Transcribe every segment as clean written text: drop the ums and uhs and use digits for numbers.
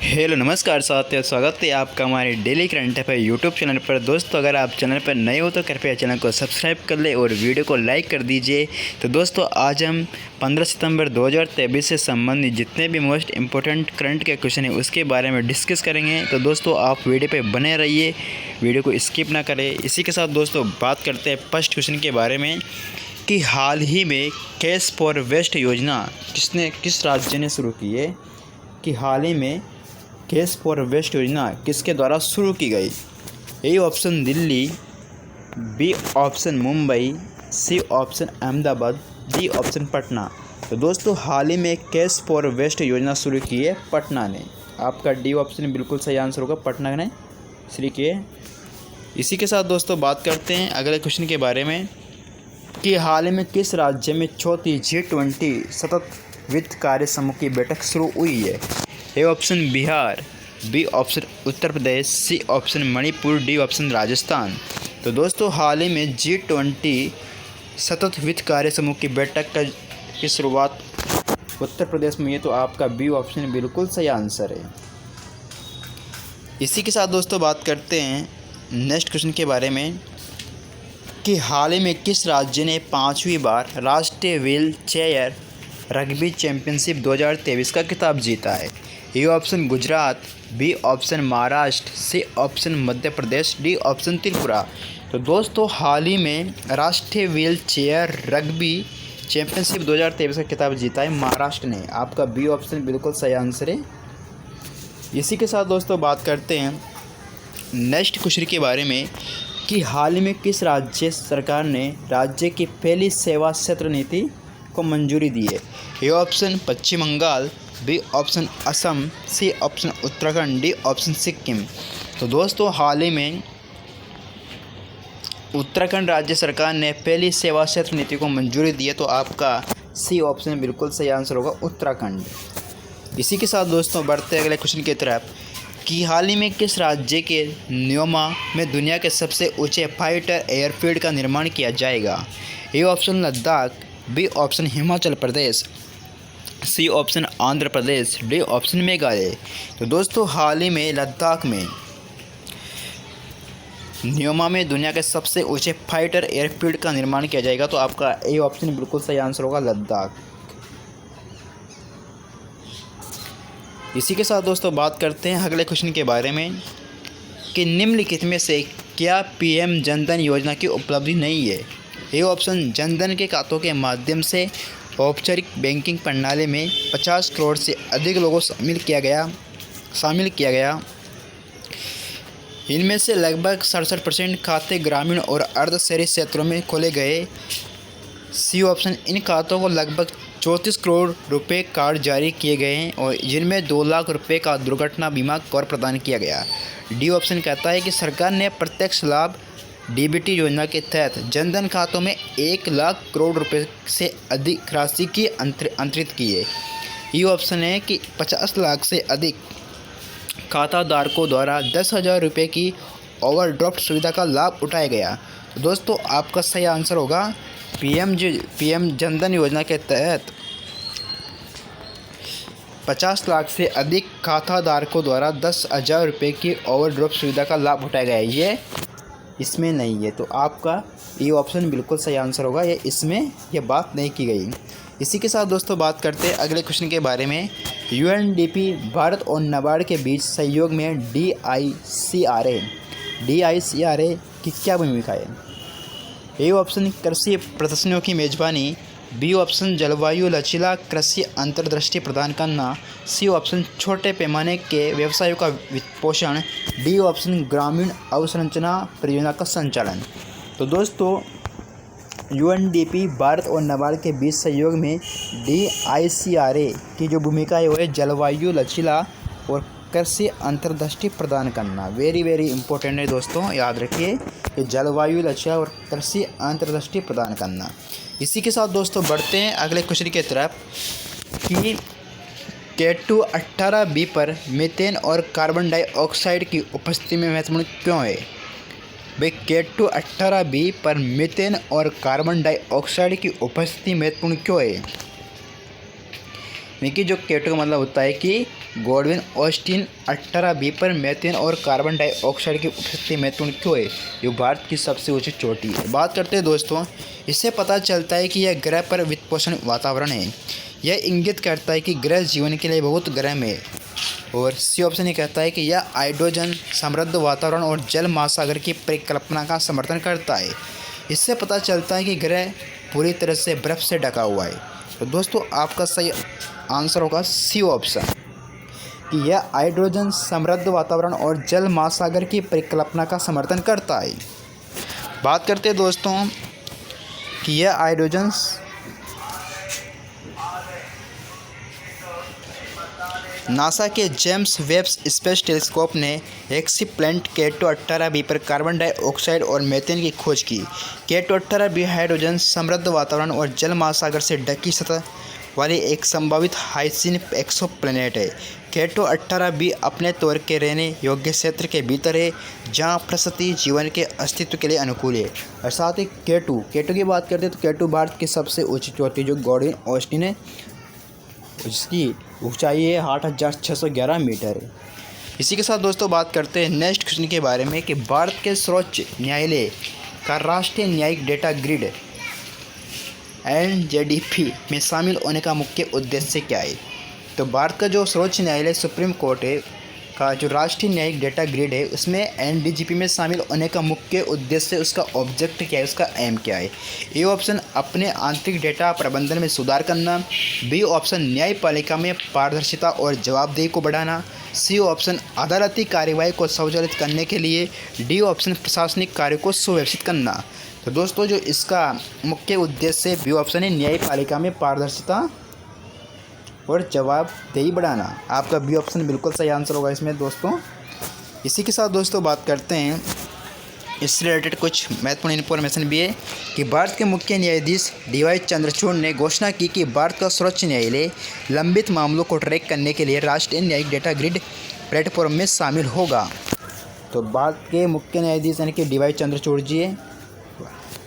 Hello नमस्कार साथियों, स्वागत है आपका हमारे daily current affair YouTube channel पर। दोस्तों, अगर आप चैनल पर नए हो तो कृपया चैनल को सब्सक्राइब कर ले और वीडियो को लाइक कर दीजिए। तो दोस्तों, आज हम 15 सितंबर 2023 से संबंधित जितने भी मोस्ट इंपॉर्टेंट करंट के क्वेश्चन हैं उसके बारे में डिस्कस करेंगे। तो दोस्तों, आप वीडियो पे बने रहिए, वीडियो को स्किप ना करें। इसी के साथ दोस्तों बात करते हैं फर्स्ट क्वेश्चन के बारे में कि हाल ही में कैश फॉर वेस्ट योजना किस राज्य ने शुरू की है। कि हाल ही में कैश फॉर वेस्ट योजना किसके द्वारा शुरू की गई। A option Delhi, B option Mumbai, C option Ahmedabad, D option Patna. तो दोस्तों, हाल ही में कैश फॉर वेस्ट योजना शुरू की है पटना ने। आपका डी ऑप्शन बिल्कुल सही आंसर होगा, पटना ने शुरू की है। इसी के साथ दोस्तों बात करते हैं अगले क्वेश्चन के बारे में कि हाल ही में किस राज्य में चौथी G20 सतत वित्त कार्य समूह की बैठक शुरू हुई है। A option Bihar, B option Uttar Pradesh, C option Manipur, D option Rajasthan. तो दोस्तों, हाल ही में G20 सतत वित्त कार्य समूह की बैठक की शुरुआत उत्तर प्रदेश में है। तो आपका बी ऑप्शन बिल्कुल सही आंसर है। इसी के साथ दोस्तों बात करते हैं नेक्स्ट क्वेश्चन के बारे में कि हाल ही में किस राज्य ने 5वीं बार राष्ट्रीय व्हील चेयर रग्बी चैंपियनशिप 2023 का खिताब जीता है। A option Gujarat, B option Maharashtra, C option Madhya Pradesh, D option Tripura. तो दोस्तों, हाल ही में राष्ट्रीय व्हील चेयर रग्बी चैंपियनशिप 2023 का खिताब जीता है महाराष्ट्र ने। आपका बी ऑप्शन बिल्कुल सही आंसर है। इसी के साथ दोस्तों बात करते हैं नेक्स्ट क्वेश्चन के बारे में कि हाल ही में किस राज्य सरकार ने राज्य की पहली सेवा क्षेत्र नीति को मंजूरी दी है। A option Paschim Bangal, B option Assam, C option Uttarakhand, D option Sikkim. तो दोस्तों, हाल ही में उत्तराखंड राज्य सरकार ने पहली सेवा क्षेत्र नीति को मंजूरी दी है। तो आपका सी ऑप्शन बिल्कुल सही आंसर होगा, उत्तराखंड। इसी के साथ दोस्तों बढ़ते अगले क्वेश्चन की तरफ कि हाल ही में किस राज्य के न्योमा में दुनिया के सबसे ऊंचे फाइटर एयरफील्ड का निर्माण किया जाएगा। A option Ladakh, B option Himachal Pradesh, C option Andhra Pradesh, D option Meghalaya. तो दोस्तों, हाल ही में लद्दाख में न्योमा में दुनिया के सबसे ऊंचे फाइटर एयरफील्ड का निर्माण किया जाएगा। तो आपका ए ऑप्शन बिल्कुल सही आंसर होगा, लद्दाख। इसी के साथ दोस्तों बात करते हैं अगले क्वेश्चन के बारे में कि निम्नलिखित में से क्या पीएम जनधन योजना की उपलब्धि नहीं है। ए ऑप्शन जनधन के खातों के माध्यम से औपचारिक बैंकिंग प्रणाली में 50 करोड़ से अधिक लोगों शामिल किया गया। इनमें से लगभग 67% खाते ग्रामीण और अर्ध शहरी क्षेत्रों में खोले गए। सी ऑप्शन इन खातों को लगभग 34 करोड़ रुपए कार्ड जारी किए गए हैं और जिनमें 2 लाख रुपए का दुर्घटना बीमा कवर प्रदान किया गया। डी ऑप्शन कहता है कि सरकार ने प्रत्यक्ष लाभ डीबीटी योजना के तहत जनधन खातों में 1 लाख करोड़ रुपए से अधिक राशि की अंतरित की है। ये ऑप्शन है कि 50 लाख से अधिक खाताधारकों द्वारा 10,000 रुपये की ओवरड्राफ्ट सुविधा का लाभ उठाया गया। तो दोस्तों, आपका सही आंसर होगा पीएम जनधन योजना के तहत 50 लाख से अधिक खाताधारकों द्वारा 10,000 रुपये की ओवरड्राफ्ट सुविधा का लाभ उठाया गया है। ये इसमें नहीं है। तो आपका ये ऑप्शन बिल्कुल सही आंसर होगा, ये बात नहीं की गई। इसी के साथ दोस्तों बात करते हैं अगले क्वेश्चन के बारे में। यूएनडीपी भारत और नाबार्ड के बीच सहयोग में डीआईसीआरए की क्या भूमिका है। ए ऑप्शन कृषि प्रदर्शनियों की मेजबानी, बी ऑप्शन जलवायु लचीला कृषि अंतर्दृष्टि प्रदान करना, सी ऑप्शन छोटे पैमाने के व्यवसायों का वित्तपोषण, डी ऑप्शन ग्रामीण अवसंरचना परियोजना का संचालन। तो दोस्तों, यूएनडीपी भारत और नाबार्ड के बीच सहयोग में डीआईसीआरए की जो भूमिका है वो है जलवायु लचीला और कृषि अंतर्दृष्टि प्रदान करना। वेरी इंपॉर्टेंट है दोस्तों, याद रखिए कि जलवायु लचीला और कृषि अंतर्दृष्टि प्रदान करना। इसी के साथ दोस्तों बढ़ते हैं अगले क्वेश्चन की तरफ कि K2-18b पर मीथेन और कार्बन डाइऑक्साइड की उपस्थिति में महत्वपूर्ण क्यों है। भाई, K2-18b पर मीथेन और कार्बन डाइऑक्साइड की उपस्थिति महत्वपूर्ण क्यों है। देखिए, जो K2 का मतलब होता है कि गॉडविन ऑस्टिन 18B पर मीथेन और कार्बन डाइऑक्साइड की उपस्थिति महत्वपूर्ण क्यों है? ये भारत की सबसे ऊंची चोटी है। बात करते हैं दोस्तों, इससे पता चलता है कि यह ग्रह पर वित्तपोषण वातावरण है। यह इंगित करता है कि ग्रह जीवन के लिए बहुत गर्म है। और सी ऑप्शन ये कहता है कि यह हाइड्रोजन समृद्ध वातावरण और जल महासागर की परिकल्पना का समर्थन करता है। इससे पता चलता है कि ग्रह पूरी तरह से बर्फ से ढका हुआ है। तो दोस्तों आपका सही आंसर होगा सी ऑप्शन, कि यह हाइड्रोजन समृद्ध वातावरण और जल महासागर की परिकल्पना का समर्थन करता है। बात करते हैं दोस्तों कि यह हाइड्रोजन नासा के जेम्स वेब स्पेस टेलीस्कोप ने एक्सीप्लैनेट K2-18b पर कार्बन डाइऑक्साइड और मीथेन की खोज की। K2-18b हाइड्रोजन समृद्ध वातावरण और जल महासागर से ढकी सतह वाली एक संभावित हाइसिन एक्सोप्लैनेट है। K2-18b अपने तौर के रहने योग्य क्षेत्र के भीतर है, जहां प्रकृति जीवन के अस्तित्व के लिए अनुकूल है। और साथ ही K2 की बात करते हैं तो K2 भारत की सबसे ऊंची चोटी जो गॉडविन ऑस्टिन है, जिसकी ऊंचाई है 8,611 मीटर है। इसी के साथ दोस्तों बात करते हैं नेक्स्ट क्वेश्चन के बारे में कि भारत के सर्वोच्च न्यायालय का राष्ट्रीय न्यायिक डेटा ग्रिड NJDP में शामिल होने का मुख्य उद्देश्य क्या है? तो भारत का जो सर्वोच्च न्यायालय सुप्रीम कोर्ट है का जो राष्ट्रीय न्यायिक डेटा ग्रिड है, उसमें NDGP में शामिल होने का मुख्य उद्देश्य, उसका ऑब्जेक्ट क्या है, उसका एम क्या है? ए ऑप्शन अपने आंतरिक डेटा प्रबंधन में सुधार करना, बी ऑप्शन न्यायपालिका में पारदर्शिता और जवाबदेही को बढ़ाना, सी ऑप्शन अदालती कार्यवाही को स्वचालित करने के लिए, डी ऑप्शन प्रशासनिक कार्य को सुव्यवस्थित करना। तो दोस्तों जो इसका मुख्य उद्देश्य बी ऑप्शन है, न्यायपालिका में पारदर्शिता और जवाबदेही बढ़ाना। आपका बी ऑप्शन बिल्कुल सही आंसर होगा इसमें दोस्तों। इसी के साथ दोस्तों बात करते हैं, इससे रिलेटेड कुछ महत्वपूर्ण इन्फॉर्मेशन भी है कि भारत के मुख्य न्यायाधीश DY चंद्रचूड़ ने घोषणा की कि भारत का सर्वोच्च न्यायालय लंबित मामलों को ट्रैक करने के लिए राष्ट्रीय न्यायिक डेटा ग्रिड प्लेटफॉर्म में शामिल होगा। तो भारत के मुख्य न्यायाधीश यानी कि DY चंद्रचूड़ जी है।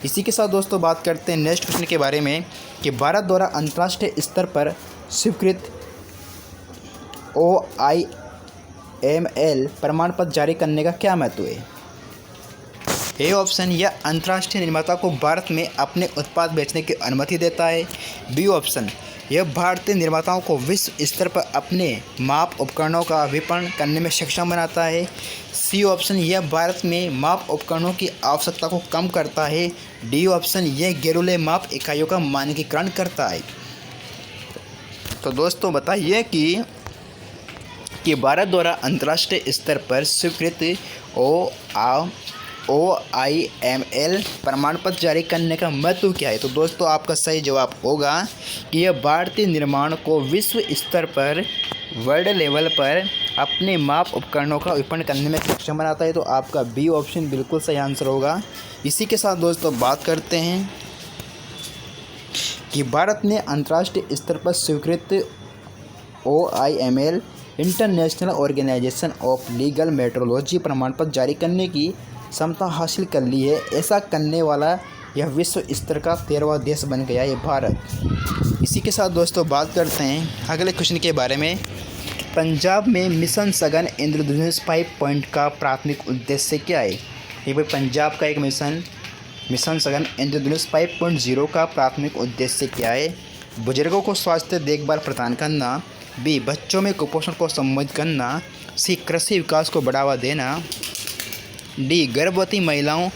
इसी के साथ दोस्तों बात करते हैं नेक्स्ट क्वेश्चन के बारे में कि भारत द्वारा अंतर्राष्ट्रीय स्तर पर स्वीकृत OIML प्रमाण पत्र जारी करने का क्या महत्व है? ए ऑप्शन, यह अंतर्राष्ट्रीय निर्माता को भारत में अपने उत्पाद बेचने की अनुमति देता है। बी ऑप्शन, यह भारतीय निर्माताओं को विश्व स्तर पर अपने माप उपकरणों का विपणन करने में सक्षम बनाता है। सी ऑप्शन, यह भारत में माप उपकरणों की आवश्यकता को कम करता है। डी ऑप्शन, यह घरेलू माप इकाइयों का मानकीकरण करता है। तो दोस्तों बताइए कि भारत द्वारा अंतर्राष्ट्रीय स्तर पर स्वीकृत OIML प्रमाण पत्र जारी करने का महत्व क्या है? तो दोस्तों आपका सही जवाब होगा कि यह भारतीय निर्माण को विश्व स्तर पर, वर्ल्ड लेवल पर अपने माप उपकरणों का विपणन करने में सक्षम बनाता है। तो आपका बी ऑप्शन बिल्कुल सही आंसर होगा। इसी के साथ दोस्तों बात करते हैं कि भारत ने अंतर्राष्ट्रीय स्तर पर स्वीकृत OIML international organisation of legal metrology प्रमाण पत्र जारी करने की क्षमता हासिल कर ली है। ऐसा करने वाला यह विश्व स्तर का 13वां देश बन गया है भारत। इसी के साथ दोस्तों बात करते हैं अगले क्वेश्चन के बारे में। पंजाब में मिशन सघन इंद्रधनुष 5 पॉइंट का प्राथमिक उद्देश्य क्या है? ये भाई पंजाब का एक मिशन सघन इंद्रधनुष 5.0 का प्राथमिक उद्देश्य क्या है? बुजुर्गों को स्वास्थ्य देखभाल प्रदान करना, बी बच्चों में कुपोषण को संबोधित करना, सी कृषि विकास को बढ़ावा देना, डी गर्भवती महिलाओं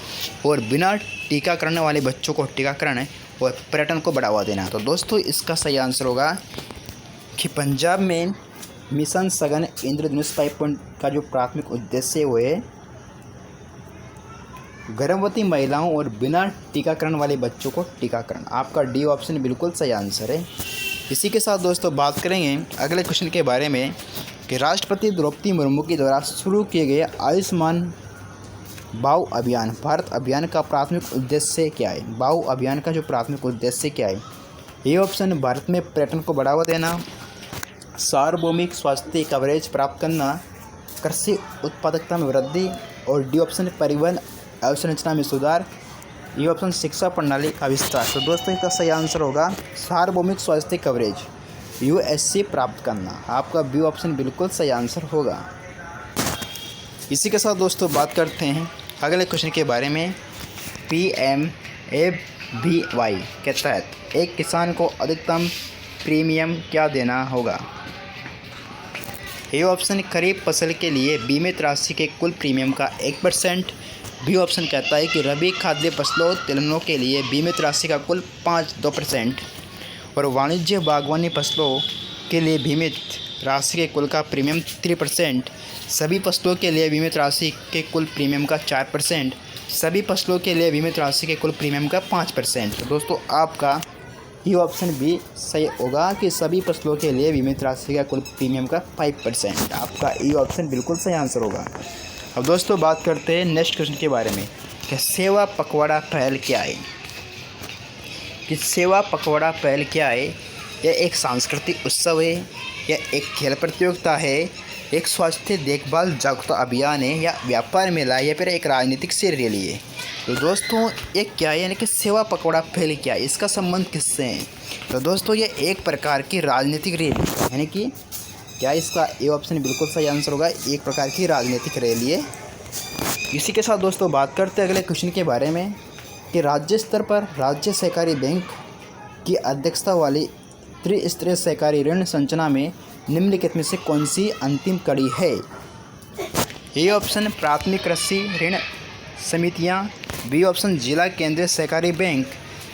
और बिना टीकाकरण वाले बच्चों को टीकाकरण और पर्यटन को बढ़ावा देना। तो दोस्तों इसका सही आंसर होगा कि पंजाब में मिशन सघन इंद्रधनुष 5 पॉइंट का जो प्राथमिक उद्देश्य वो है गर्भवती महिलाओं और बिना टीकाकरण वाले बच्चों को टीकाकरण। आपका डी ऑप्शन बिल्कुल सही आंसर है। इसी के साथ दोस्तों बात करेंगे अगले क्वेश्चन के बारे में कि राष्ट्रपति द्रौपदी मुर्मू के द्वारा शुरू किए गए आयुष्मान भाव अभियान भारत अभियान का प्राथमिक उद्देश्य क्या है? भाव अभियान का जो प्राथमिक उद्देश्य क्या है? ए ऑप्शन, भारत में पर्यटन को बढ़ावा देना, सार्वभौमिक स्वास्थ्य कवरेज प्राप्त करना, कृषि उत्पादकता में वृद्धि, और डी ऑप्शन, परिवहन अवसंरचना में सुधार। ये ऑप्शन, शिक्षा प्रणाली का विस्तार। तो दोस्तों इसका सही आंसर होगा सार्वभौमिक स्वास्थ्य कवरेज। यूएससी प्राप्त करना। आपका बी ऑप्शन बिल्कुल सही आंसर होगा। इसी के साथ दोस्तों बात करते हैं अगले क्वेश्चन के बारे में। PMAVY के तहत एक किसान को अधिकतम प्रीमियम क्या देना होगा? ए ऑप्शन खरीफ फसल के लिए बीमित राशि के कुल प्रीमियम का 1%। बी ऑप्शन कहता है कि रबी खाद्य फसलों तिलहनों के लिए बीमित राशि का कुल 2% और वाणिज्य बागवानी फसलों के लिए बीमित राशि के कुल का प्रीमियम 3%। सभी फसलों के लिए बीमित राशि के कुल प्रीमियम का 4%। सभी फसलों के लिए बीमित राशि के कुल प्रीमियम का 5%। दोस्तों आपका ये ऑप्शन भी सही होगा कि सभी फसलों के लिए बीमित राशि का कुल प्रीमियम का 5%। आपका ये ऑप्शन बिल्कुल सही आंसर होगा। अब दोस्तों बात करते हैं नेक्स्ट क्वेश्चन के बारे में कि सेवा पखवाड़ा पहल क्या है? कि सेवा पखवाड़ा पहल क्या है? यह एक सांस्कृतिक उत्सव है, यह एक खेल प्रतियोगिता है, एक स्वास्थ्य देखभाल जागरूकता अभियान है, या व्यापार मेला है, या फिर एक राजनीतिक से रैली है? तो दोस्तों ये क्या है, यानी कि सेवा पखवाड़ा पहल क्या है, इसका संबंध किससे है? तो दोस्तों ये एक प्रकार की राजनीतिक रैली है, यानी कि क्या इसका ए ऑप्शन बिल्कुल सही आंसर होगा। एक प्रकार की राजनीतिक रैली है। इसी के साथ दोस्तों बात करते हैं अगले क्वेश्चन के बारे में कि राज्य स्तर पर राज्य सहकारी बैंक की अध्यक्षता वाली त्रिस्तरीय सहकारी ऋण संरचना में निम्नलिखित में से कौन सी अंतिम कड़ी है? ए ऑप्शन प्राथमिक कृषि ऋण समितियां, बी ऑप्शन जिला केंद्रीय सहकारी बैंक,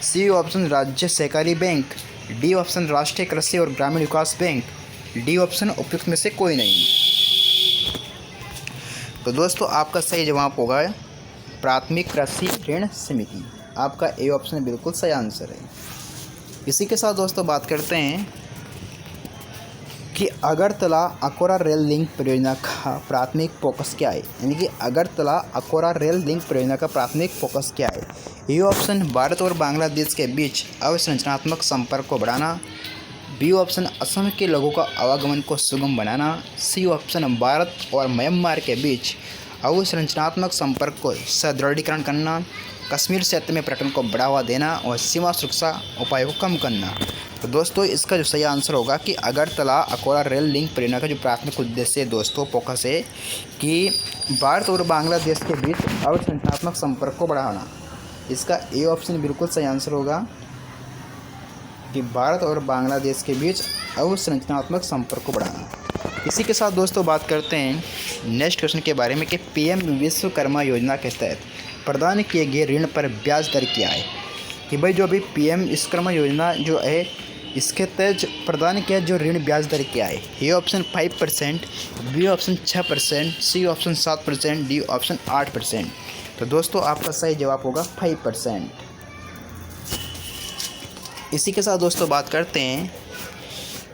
सी ऑप्शन राज्य सहकारी बैंक, डी ऑप्शन राष्ट्रीय कृषि और ग्रामीण विकास बैंक, डी ऑप्शन उपयुक्त में से कोई नहीं। तो दोस्तों आपका सही जवाब होगा प्राथमिक कृषि ऋण समिति। आपका ए ऑप्शन बिल्कुल सही आंसर है। इसी के साथ दोस्तों बात करते हैं कि अगरतला अकोला रेल लिंक परियोजना का प्राथमिक फोकस क्या है? यानी कि अगरतला अकोला रेल लिंक परियोजना का प्राथमिक फोकस क्या है? ये ऑप्शन भारत और बांग्लादेश के बीच अवसंरचनात्मक संपर्क को बढ़ाना, बी ऑप्शन असम के लोगों का आवागमन को सुगम बनाना, सी ऑप्शन भारत और म्यांमार के बीच अवसंरचनात्मक संपर्क को सुदृढ़ीकरण करना, कश्मीर क्षेत्र में पर्यटन को बढ़ावा देना और सीमा सुरक्षा उपायों को कम करना। तो दोस्तों इसका जो सही आंसर होगा कि अगरतला अकोला रेल लिंक परियोजना का जो प्राथमिक उद्देश्य है दोस्तों फोकस है कि भारत और बांग्लादेश के बीच अवसंरचनात्मक संपर्क को बढ़ाना। इसका ए ऑप्शन बिल्कुल सही आंसर होगा कि भारत और बांग्लादेश के बीच अवसंरचनात्मक संपर्क को बढ़ाना। इसी के साथ दोस्तों बात करते हैं नेक्स्ट क्वेश्चन के बारे में कि पीएम विश्वकर्मा योजना के तहत प्रदान किए गए ऋण पर ब्याज दर क्या है? कि भाई जो अभी पीएम विश्वकर्मा योजना जो है इसके तहत प्रदान किया जो ऋण ब्याज दर क्या है? A option 5%, B option 6%, C option 7%, D option 8%। तो दोस्तों आपका सही जवाब होगा 5%। इसी के साथ दोस्तों बात करते हैं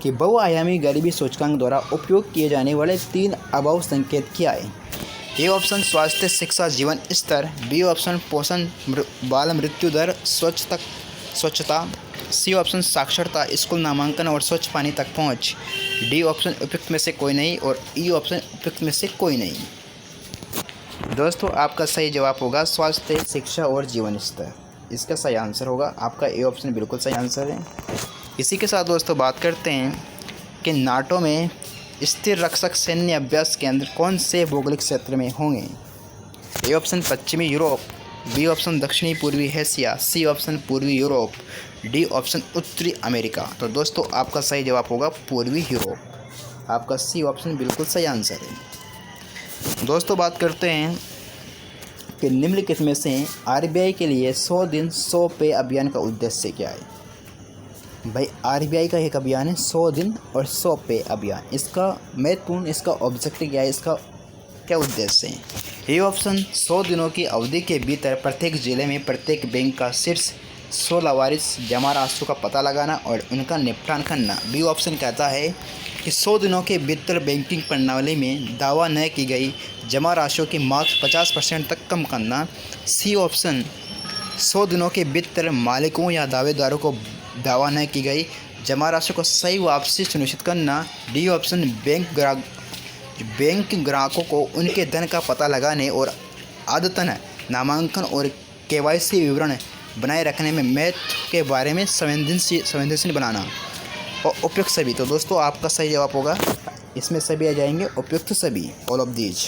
कि बहुआयामी गरीबी सूचकांक द्वारा उपयोग किए जाने वाले 3 अभाव संकेत क्या है? ए ऑप्शन स्वास्थ्य शिक्षा जीवन स्तर, बी ऑप्शन पोषण बाल मृत्यु दर स्वच्छता, सी ऑप्शन साक्षरता स्कूल नामांकन और स्वच्छ पानी तक पहुंच, डी ऑप्शन उपयुक्त में से कोई नहीं और ई ऑप्शन उपयुक्त में से कोई नहीं। दोस्तों आपका सही जवाब होगा स्वास्थ्य शिक्षा और जीवन स्तर। इसका सही आंसर होगा। आपका ए ऑप्शन बिल्कुल सही आंसर है। इसी के साथ दोस्तों बात करते हैं कि नाटो में स्थिर रक्षक सैन्य अभ्यास केंद्र कौन से भौगोलिक क्षेत्र में होंगे? ए ऑप्शन पश्चिमी यूरोप, बी ऑप्शन दक्षिणी पूर्वी एशिया, सी ऑप्शन पूर्वी यूरोप, डी ऑप्शन उत्तरी अमेरिका। तो दोस्तों आपका सही जवाब होगा पूर्वी यूरोप। आपका सी ऑप्शन बिल्कुल सही आंसर है। दोस्तों बात करते हैं कि निम्नलिखित में से आरबीआई के लिए 100 दिन 100 पे अभियान का उद्देश्य क्या है? भाई आरबीआई का एक अभियान है 100 दिन और 100 पे अभियान। इसका महत्वपूर्ण इसका ऑब्जेक्टिव क्या है, इसका क्या उद्देश्य है? ये ऑप्शन 100 दिनों की अवधि के भीतर प्रत्येक जिले में प्रत्येक बैंक का शीर्ष 100 लावारिस जमा राशियों का पता लगाना और उनका निपटान करना। बी ऑप्शन कहता है कि 100 दिनों के भीतर बैंकिंग प्रणाली में दावा न की गई जमा राशियों की मात्र 50% तक कम करना। सी ऑप्शन 100 दिनों के भीतर मालिकों या दावेदारों को दावा न की गई जमा राशि को सही वापसी सुनिश्चित करना। डी ऑप्शन बैंक ग्राहकों को उनके धन का पता लगाने और आदतन नामांकन और केवाईसी विवरण बनाए रखने में महत्व के बारे में संवेदनशील बनाना। और उपयुक्त सभी। तो दोस्तों आपका सही जवाब होगा, इसमें सभी आ जाएंगे, उपयुक्त सभी, ऑल ऑफ दीज।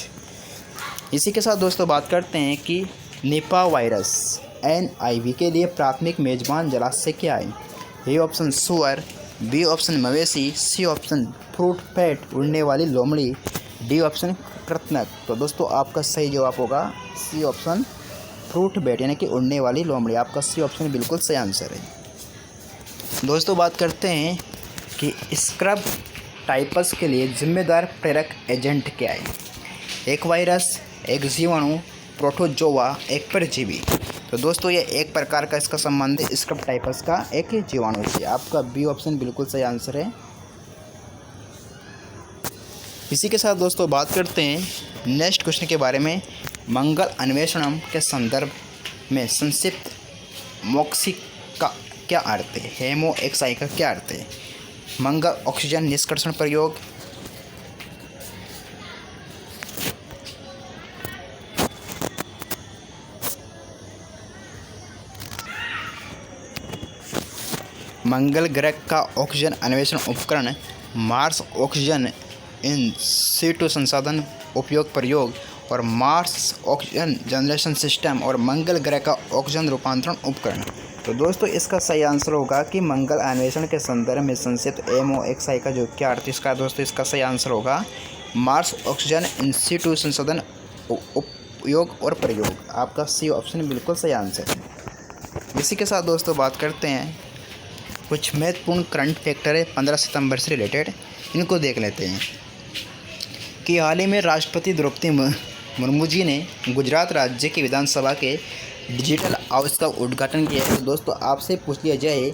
इसी के साथ दोस्तों बात करते हैं कि निपा वायरस NIV के लिए प्राथमिक मेजबान जलाशय क्या है? ए ऑप्शन सुअर, बी ऑप्शन मवेशी, सी ऑप्शन फ्रूट पैट उड़ने वाली लोमड़ी, डी ऑप्शन कृंतक। तो दोस्तों आपका सही जवाब होगा सी ऑप्शन फ्रूट बैट यानी कि उड़ने वाली लोमड़ी। आपका सी ऑप्शन बिल्कुल सही आंसर है। दोस्तों बात करते हैं कि स्क्रब टाइपस के लिए जिम्मेदार प्रेरक एजेंट क्या है? एक वायरस, एक जीवाणु, प्रोटोजोआ, एक परजीवी। तो दोस्तों ये एक प्रकार का इसका संबंध है स्क्रब टाइपस का एक जीवाणु से। आपका बी ऑप्शन बिल्कुल सही आंसर है। इसी के साथ दोस्तों बात करते हैं नेक्स्ट क्वेश्चन के बारे में। मंगल अन्वेषणम के संदर्भ में संक्षिप्त मॉक्सी का क्या अर्थ है? हेमो एक्साई का क्या अर्थ है? मंगल ऑक्सीजन निष्कर्षण प्रयोग, मंगल ग्रह का ऑक्सीजन अन्वेषण उपकरण, मार्स ऑक्सीजन इन सीटू संसाधन उपयोग प्रयोग, और मार्स ऑक्सीजन जनरेशन सिस्टम, और मंगल ग्रह का ऑक्सीजन रूपांतरण उपकरण। तो दोस्तों इसका सही आंसर होगा कि मंगल अन्वेषण के संदर्भ में संक्षिप्त MOXI का जो क्या अर्थ इसका दोस्तों इसका सही आंसर होगा मार्स ऑक्सीजन इन सीटू संसाधन उपयोग और प्रयोग। आपका सी ऑप्शन बिल्कुल सही आंसर है। इसी के साथ दोस्तों बात करते हैं कुछ महत्वपूर्ण करंट फैक्टर है 15 सितंबर से रिलेटेड, इनको देख लेते हैं। कि हाल ही में राष्ट्रपति द्रौपदी मुर्मू जी ने गुजरात राज्य की विधानसभा के डिजिटल हाउस का उद्घाटन किया है। तो दोस्तों आपसे पूछ लिया जाए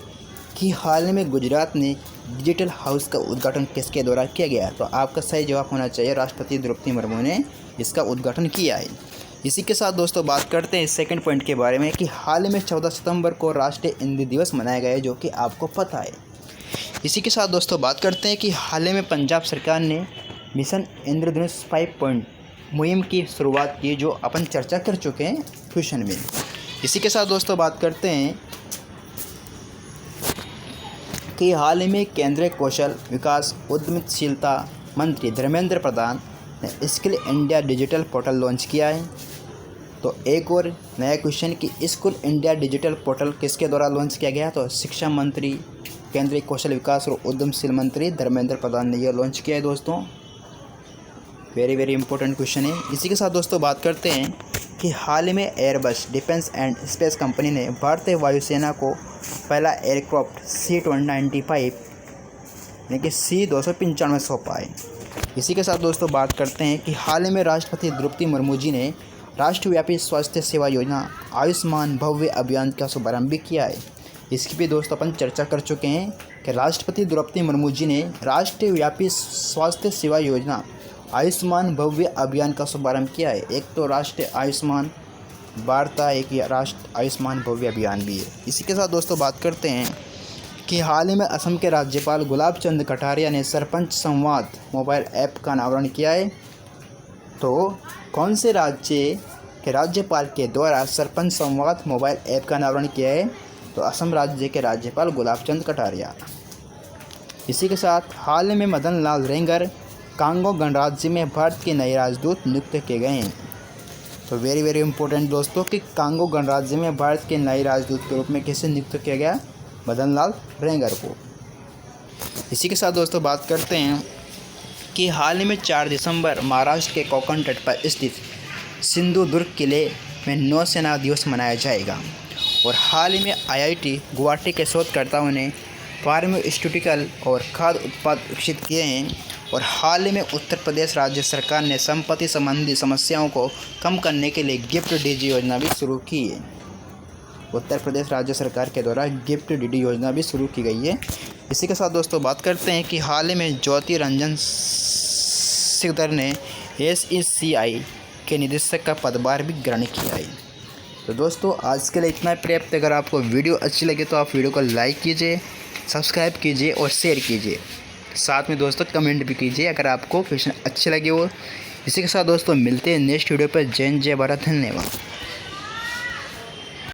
कि हाल में गुजरात में डिजिटल हाउस का उद्घाटन किसके द्वारा किया गया? तो आपका सही जवाब होना चाहिए राष्ट्रपति द्रौपदी मुर्मू ने इसका उद्घाटन किया है। इसी के साथ दोस्तों बात करते हैं सेकंड पॉइंट के बारे में कि हाल में 14 सितंबर को राष्ट्रीय हिंदी दिवस मनाया गया है, जो कि आपको पता है। इसी के साथ दोस्तों बात करते हैं कि हाल में पंजाब सरकार ने मिशन इंद्रधनुष 5 मुहिम की शुरुआत की, जो अपन चर्चा कर चुके हैं फ्यूशन में। इसी के साथ दोस्तों बात करते हैं कि हाल में केंद्रीय कौशल विकास उद्यमशीलता मंत्री धर्मेंद्र प्रधान ने skill India digital portal launch किया है। तो एक और नया क्वेश्चन कि स्किल इंडिया डिजिटल पोर्टल किसके द्वारा लॉन्च किया गया? तो शिक्षा मंत्री, केंद्रीय कौशल विकास और उद्यमशील मंत्री धर्मेंद्र प्रधान ने यह लॉन्च किया है। दोस्तों वेरी इंपॉर्टेंट क्वेश्चन है। इसी के साथ दोस्तों बात करते हैं कि हाल में Airbus defence and space company ने भारतीय वायुसेना को पहला एयरक्राफ्ट C-295 यानी कि C-295 सौंपा है। इसी के साथ दोस्तों बात करते हैं कि हाल में राष्ट्रपति द्रौपदी मुर्मू जी ने राष्ट्रव्यापी स्वास्थ्य सेवा योजना आयुष्मान भव्य अभियान का शुभारंभ भी किया है। इसकी भी दोस्तों अपन चर्चा कर चुके हैं कि राष्ट्रपति द्रौपदी मुर्मू जी ने राष्ट्रव्यापी स्वास्थ्य सेवा योजना आयुष्मान भव्य अभियान का शुभारंभ किया है। एक तो राष्ट्रीय आयुष्मान वार्ता, एक राष्ट्र आयुष्मान भव्य अभियान भी है। इसी के साथ दोस्तों बात करते हैं कि हाल ही में असम के राज्यपाल गुलाब चंद कटारिया ने सरपंच संवाद मोबाइल ऐप का अनावरण किया है। तो कौन से राज्य के राज्यपाल के द्वारा सरपंच संवाद मोबाइल ऐप का अनावरण किया है? तो असम राज्य के राज्यपाल गुलाब चंद कटारिया। इसी के साथ हाल में मदन लाल रेंगर कांगो गणराज्य में भारत के नए राजदूत नियुक्त किए गए हैं। तो वेरी इंपॉर्टेंट दोस्तों कि कांगो गणराज्य में भारत के नए राजदूत के रूप में किसे नियुक्त किया गया? मदन लाल रेंगर को। इसी के साथ दोस्तों बात करते हैं कि हाल ही में 4 दिसंबर महाराष्ट्र के कोंकण तट पर स्थित सिंधुदुर्ग किले में नौसेना दिवस मनाया जाएगा। और हाल ही में IIT गुवाहाटी के शोधकर्ताओं ने फार्मास्यूटिकल और खाद्य उत्पाद विकसित किए हैं। और हाल ही में उत्तर प्रदेश राज्य सरकार ने संपत्ति संबंधी समस्याओं को कम करने के लिए गिफ्ट डीडी योजना भी शुरू की है। उत्तर प्रदेश राज्य सरकार के द्वारा गिफ्ट डीडी योजना भी शुरू की गई है। इसी के साथ दोस्तों बात करते हैं कि हाल ही में ज्योति रंजन सिकदर ने SECI के निदेशक का पदभार भी ग्रहण किया है। तो दोस्तों आज के लिए इतना पर्याप्त। अगर आपको वीडियो अच्छी लगे तो आप वीडियो को लाइक कीजिए, सब्सक्राइब कीजिए और शेयर कीजिए। साथ में दोस्तों कमेंट भी कीजिए अगर आपको क्वेश्चन अच्छे लगे हो। इसी के साथ दोस्तों मिलते हैं नेक्स्ट वीडियो पर। जय हिंद, जय भारत, धन्यवाद।